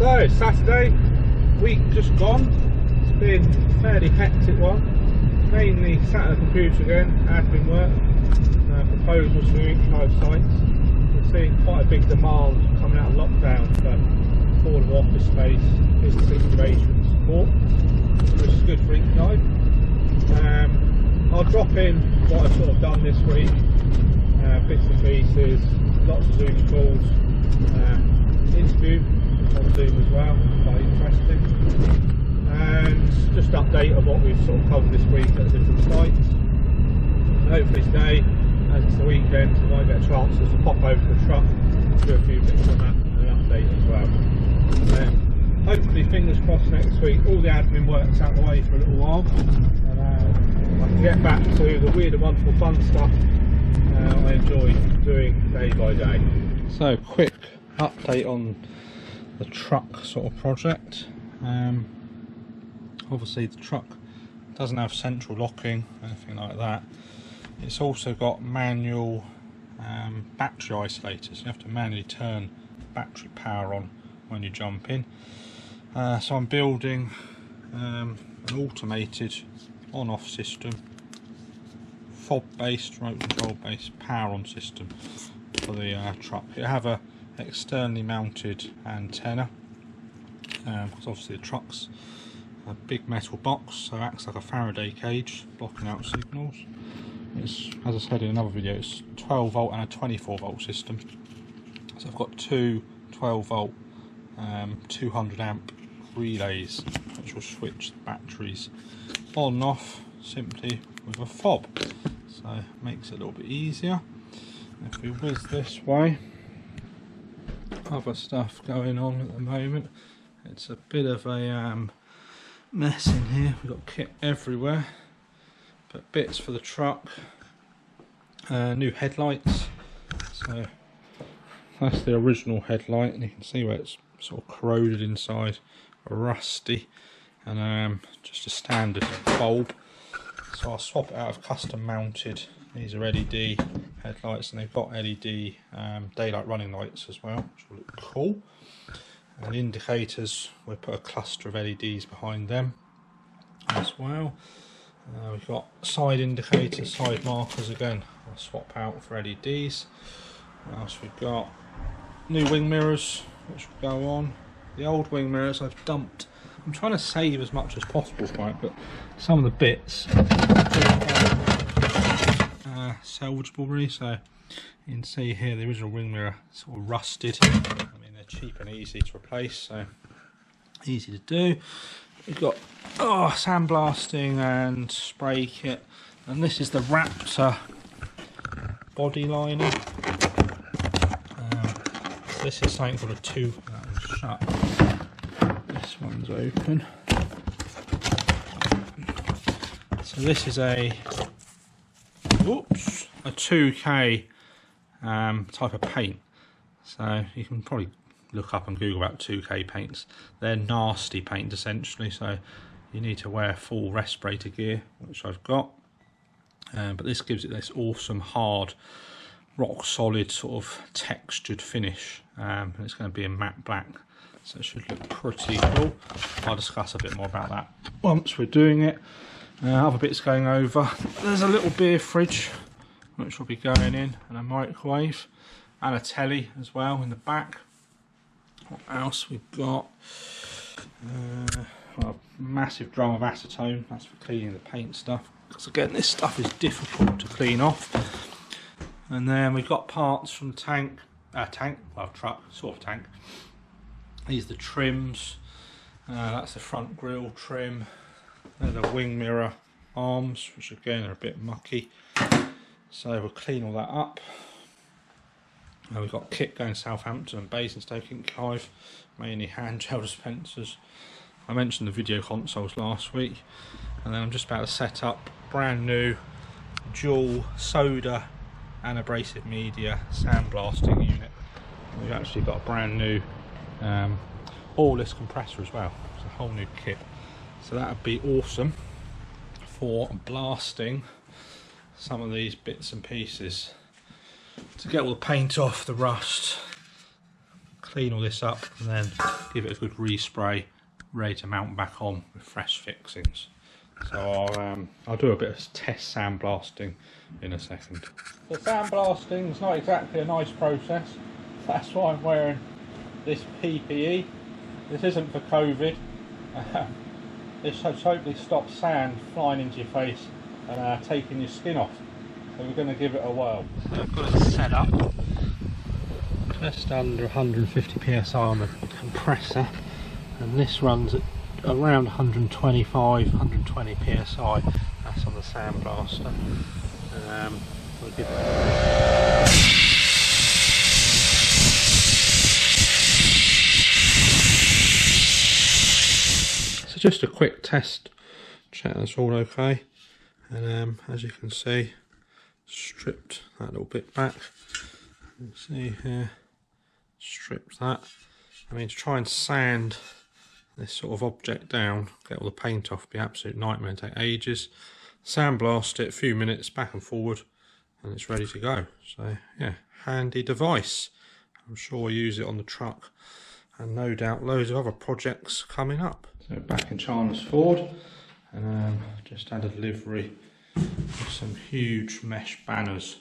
So Saturday, week just gone. It's been a fairly hectic one. Mainly sat at the computer again, admin work, proposals for EP5 sites. We're seeing quite a big demand coming out of lockdown for affordable office space, business incubation support, which is good for EP5. I'll drop in what I've sort of done this week, bits and pieces, lots of Zoom calls, interview on Zoom as well, quite interesting, and just update of what we've sort of covered this week at different sites. And hopefully today, as it's the weekend, we might get a chance to pop over to the truck, do a few bits on that and an update as well. Hopefully, fingers crossed, next week all the admin work's out the way for a little while, and I can get back to the weird and wonderful fun stuff I enjoy doing day by day. So, quick update on the truck sort of project. Obviously the truck doesn't have central locking, anything like that. It's also got manual battery isolators. You have to manually turn battery power on when you jump in. So I'm building an automated on-off system, fob-based, remote control-based power-on system for the truck. You have a externally mounted antenna, because obviously the truck's a big metal box, so it acts like a Faraday cage, blocking out signals. It's, as I said in another video, it's 12 volt and a 24 volt system. So I've got two 12 volt 200 amp relays which will switch the batteries on and off simply with a fob, so it makes it a little bit easier. If we whiz this way, other stuff going on at the moment. It's a bit of a mess in here. We've got kit everywhere, but bits for the truck, new headlights. So that's the original headlight, and you can see where it's sort of corroded inside, rusty, and just a standard bulb. So I'll swap it out of custom mounted. These are LED headlights, and they've got LED daylight running lights as well, which will look cool. And indicators, we'll put a cluster of LEDs behind them as well. We've got side indicators, side markers again, I'll swap out for LEDs. What else we've got? New wing mirrors, which will go on. The old wing mirrors I've dumped. I'm trying to save as much as possible for it, but some of the bits salvageable really. So you can see here the original wing mirror sort of rusted. I mean, they're cheap and easy to replace, so easy to do. We've got sandblasting and spray kit, and this is the Raptor body liner. This is something called a that one's shut. This one's open. So this is a 2K type of paint. So you can probably look up and Google about 2K paints. They're nasty paint essentially, so you need to wear full respirator gear, which I've got. But this gives it this awesome hard, rock solid sort of textured finish, and it's going to be a matte black, so it should look pretty cool. I'll discuss a bit more about that once we're doing it. Other bits going over, there's a little beer fridge which will be going in, and a microwave and a telly as well in the back. What else we've got? A massive drum of acetone, that's for cleaning the paint stuff, because again this stuff is difficult to clean off. And then we've got parts from truck, sort of tank. These are the trims. That's the front grille trim. They're the wing mirror arms, which again are a bit mucky. So we'll clean all that up. We've got kit going to Southampton and Basingstoke EP5, mainly hand gel dispensers. I mentioned the video consoles last week, and then I'm just about to set up brand new dual soda and abrasive media sandblasting unit. We've actually got a brand new oilless compressor as well. It's a whole new kit, so that would be awesome for blasting some of these bits and pieces to get all the paint off, the rust, clean all this up and then give it a good respray, ready to mount back on with fresh fixings. So I'll do a bit of test sandblasting in a second. The sandblasting is not exactly a nice process. That's why I'm wearing this PPE. This isn't for COVID. This should hopefully stop sand flying into your face and taking your skin off. So we're going to give it a whirl. So I've got it set up just under 150 psi on the compressor, and this runs at around 120 psi. That's on the sandblaster. We'll give it so just a quick test, check that's all okay, and as you can see, stripped that little bit back. You can see here, stripped that. I mean, to try and sand this sort of object down, get all the paint off, be an absolute nightmare, take ages. Sandblast it a few minutes back and forward and it's ready to go. So yeah, handy device. I'm sure we'll use it on the truck and no doubt loads of other projects coming up. So back in Chandler's Ford, and just had a delivery of some huge mesh banners.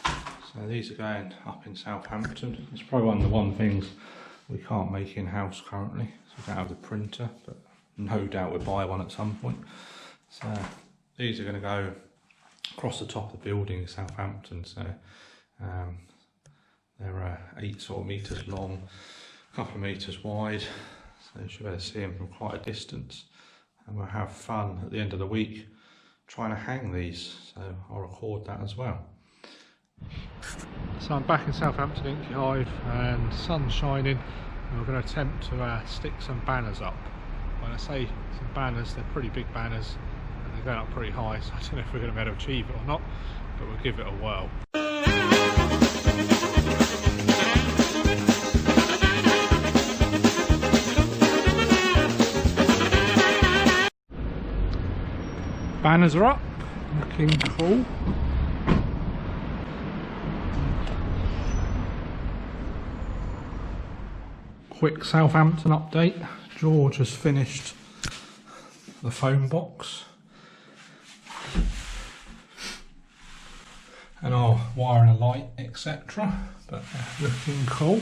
So these are going up in Southampton. It's probably one of the things we can't make in-house currently, so we don't have the printer, but no doubt we'll buy one at some point. So these are going to go across the top of the building in Southampton. So they're 8 sort of metres long, a couple of metres wide, so you should be able to see them from quite a distance. And we'll have fun at the end of the week trying to hang these, so I'll record that as well. So I'm back in Southampton Ink Hive and sun's shining, and we're going to attempt to stick some banners up. When I say some banners, they're pretty big banners and they're going up pretty high, so I don't know if we're going to be able to achieve it or not, but we'll give it a whirl. Banners are up, looking cool. Quick Southampton update. George has finished the phone box and I'll wire a light, etc. But looking cool.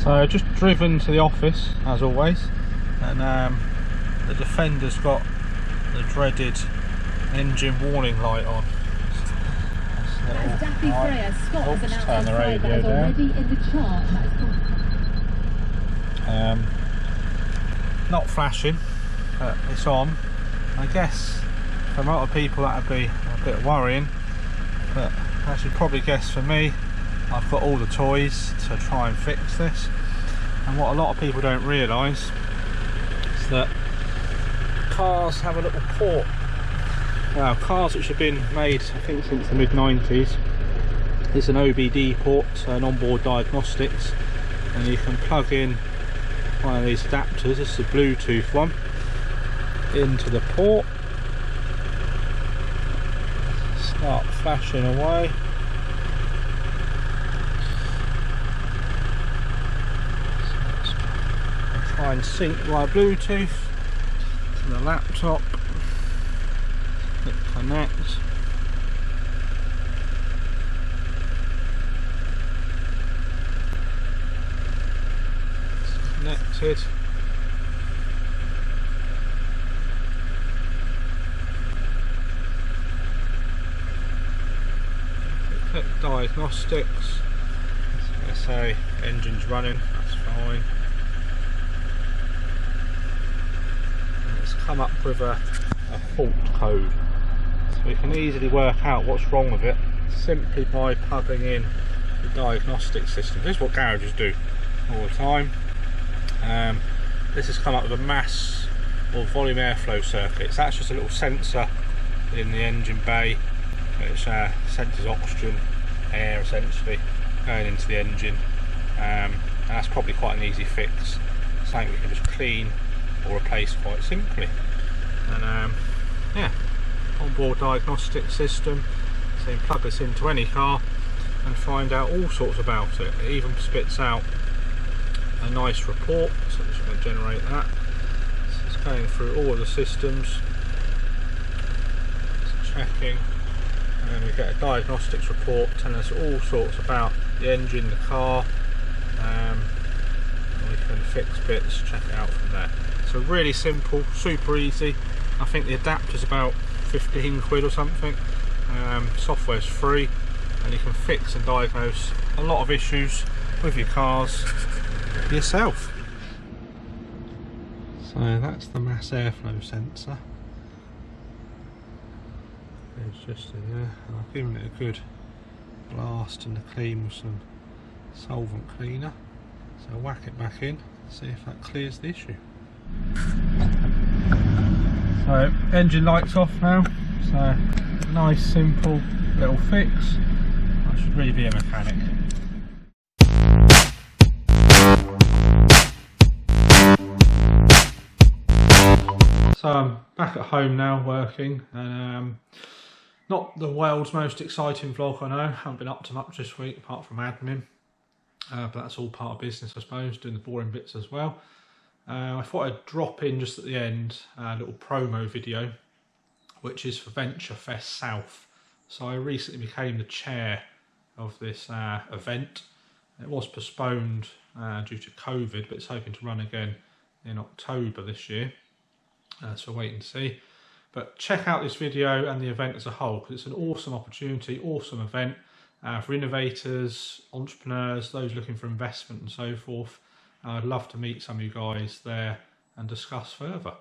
So just driven to the office as always, and the Defender's got the dreaded engine warning light on. Oops, turn the radio down. Not flashing, but it's on. I guess for a lot of people that would be a bit worrying, but as you probably guess, for me, I've got all the toys to try and fix this. And what a lot of people don't realise is that cars have a little port. Now, cars which have been made, I think, since the mid-90s, it's an OBD port, so an onboard diagnostics, and you can plug in one of these adapters, this is a Bluetooth one, into the port, start flashing away. So try and sync via Bluetooth to the laptop. Click connect. It's connected. Click diagnostics. It's going to say engine's running, that's fine. And it's come up with a fault code. So we can easily work out what's wrong with it simply by plugging in the diagnostic system. This is what garages do all the time. This has come up with a mass or volume airflow circuit. So that's just a little sensor in the engine bay which senses oxygen, air essentially, going into the engine. And that's probably quite an easy fix, something we can just clean or replace quite simply. And yeah, onboard diagnostic system, so you can plug this into any car and find out all sorts about it. It even spits out a nice report, so I'm just going to generate that. So it's going through all of the systems, it's checking, and we get a diagnostics report telling us all sorts about the engine, the car, and we can fix bits, check it out from there. So really simple, super easy. I think the adapter's about 15 quid or something. Software's free, and you can fix and diagnose a lot of issues with your cars yourself. So that's the mass airflow sensor. It's just in there, and I've given it a good blast and a clean with some solvent cleaner. So whack it back in, see if that clears the issue. So engine lights off now, so nice simple little fix. I should really be a mechanic. So I'm back at home now working, and not the world's most exciting vlog, I know. I haven't been up to much this week apart from admin, but that's all part of business, I suppose, doing the boring bits as well. I thought I'd drop in just at the end a little promo video, which is for VentureFest South. So I recently became the chair of this event. It was postponed due to COVID, but it's hoping to run again in October this year. So wait and see. But check out this video and the event as a whole, because it's an awesome opportunity, awesome event for innovators, entrepreneurs, those looking for investment and so forth. I'd love to meet some of you guys there and discuss further.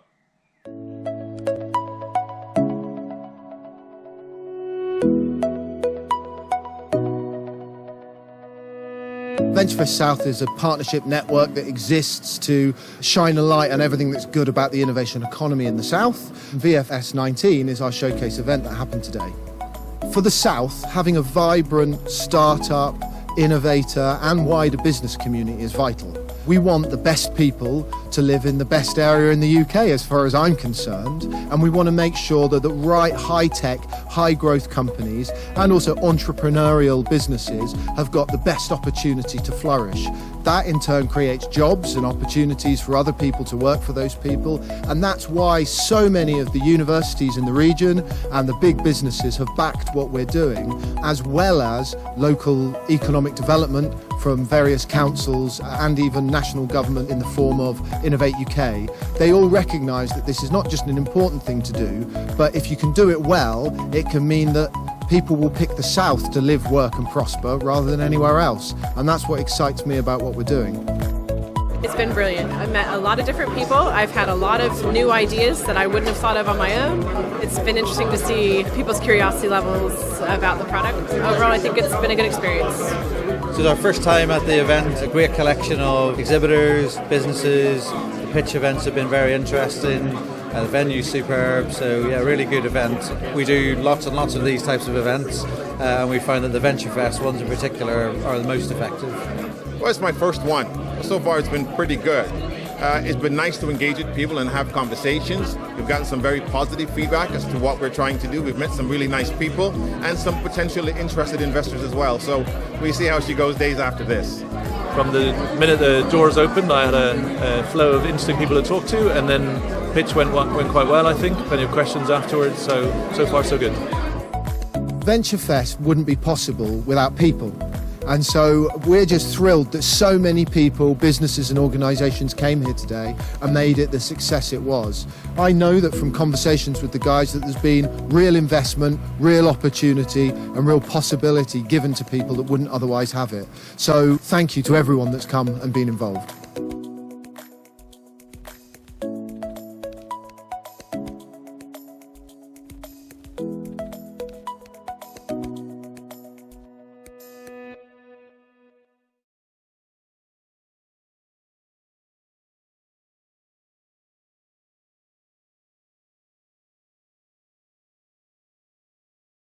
VentureFest South is a partnership network that exists to shine a light on everything that's good about the innovation economy in the South. VFS 19 is our showcase event that happened today. For the South, having a vibrant startup, innovator and wider business community is vital. We want the best people to live in the best area in the UK as far as I'm concerned, and we want to make sure that the right high-tech, high-growth companies and also entrepreneurial businesses have got the best opportunity to flourish. That in turn creates jobs and opportunities for other people to work for those people, and that's why so many of the universities in the region and the big businesses have backed what we're doing, as well as local economic development from various councils and even national government in the form of Innovate UK. They all recognise that this is not just an important thing to do, but if you can do it well, it can mean that people will pick the South to live, work and prosper rather than anywhere else. And that's what excites me about what we're doing. It's been brilliant. I've met a lot of different people. I've had a lot of new ideas that I wouldn't have thought of on my own. It's been interesting to see people's curiosity levels about the product. Overall, I think it's been a good experience. This is our first time at the event. A great collection of exhibitors, businesses. The pitch events have been very interesting. The venue's superb, so yeah, really good event. We do lots and lots of these types of events, and we find that the VentureFest ones in particular are the most effective. Well, it's my first one. So far it's been pretty good. It's been nice to engage with people and have conversations. We've gotten some very positive feedback as to what we're trying to do. We've met some really nice people and some potentially interested investors as well. So we see how she goes days after this. From the minute the doors opened, I had a flow of interesting people to talk to, and then pitch went quite well, I think. Plenty of questions afterwards, so far so good. VentureFest wouldn't be possible without people. And so we're just thrilled that so many people, businesses and organisations came here today and made it the success it was. I know that from conversations with the guys that there's been real investment, real opportunity and real possibility given to people that wouldn't otherwise have it. So thank you to everyone that's come and been involved.